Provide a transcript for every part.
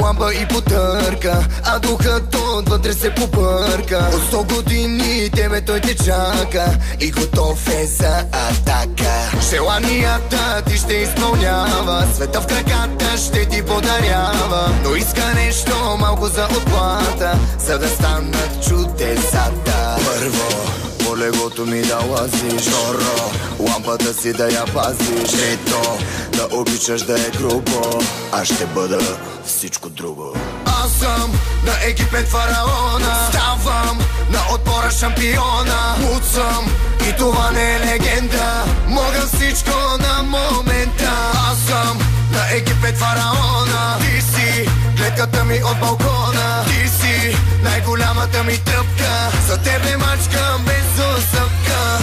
лампа и потърка, а духът отвътре се побърка. От 100 години тебе той те чака и готов е за атака. Желанията ти ще изпълнява, света в краката ще ти подарява, но иска нещо малко за отплата, за да станат чудесата. Първо, по легото ми да лазиш. Второ, лампата си да я пазиш. Трето, да обичаш да е грубо, аз ще бъда всичко друго. Аз съм на Египет фараона, ставам на отбора шампиона. Луд съм и това не е легенда, мога всичко на момента. Аз съм на Египет фараона, ти си гледката ми от балкона, ти си най-голямата ми тръпка, за тебе мачкам без усъпка.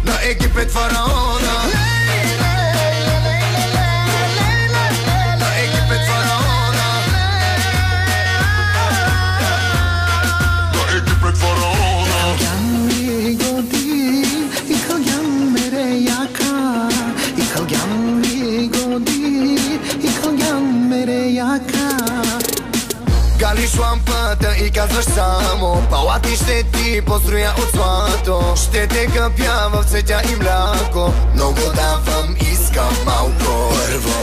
На Египет фараона, на Египет фараона, на Египет фараона. Галиш лампата и казваш само, палати ще ти построя от злато. Ще те къпя в цветя и мляко, много давам, искам малко. Първо,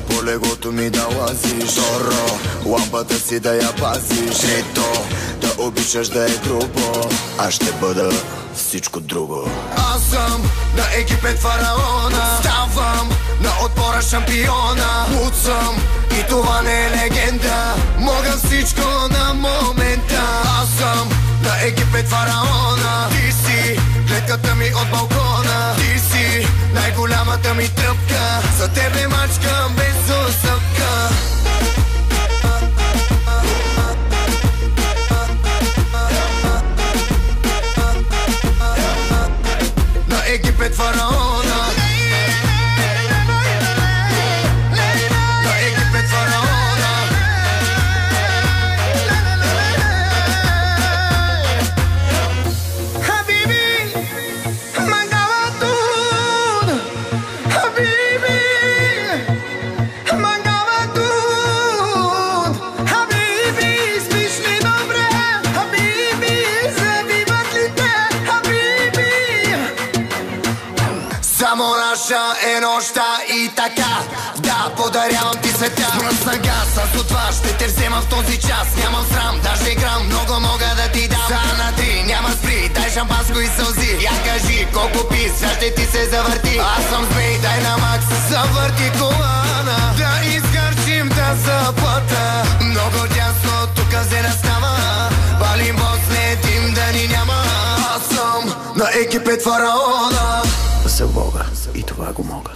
по легото ми да лазиш. Второ, лампата си да я пазиш. Трето, да обичаш да е грубо, аз ще бъда всичко друго. Аз съм на Египет фараона, ставам на отбора шампиона. Луд съм и това не е легенда, мога всичко на момента. Аз съм на Египет фараона, ти си гледката ми от балкона, ти си най-голямата ми тръпка, за тебе мачкам без усъпка. На Египет фараона, на Египет фараона. Habibi, mancava tutto. Habibi, mancava tutto. Habibi, spiš mi dobre. Habibi, zavivat li te. Habibi. Само наша е нощта и така, да, подарявам ти света. Мръсна газ, аз от това ще те взема в този час. Нямам срам, даже грам, много мога да ти дам. За на три, няма спри, дай шампанско и сълзи. Я кажи, колко пи, сега ще ти се завърти. Аз съм змей, дай на макс, завърти колана, да изгърчим да заплата. Много тясно, тук взе става, палим после дим да ни няма. Аз съм на Египет фараона. За Бога и това го мога.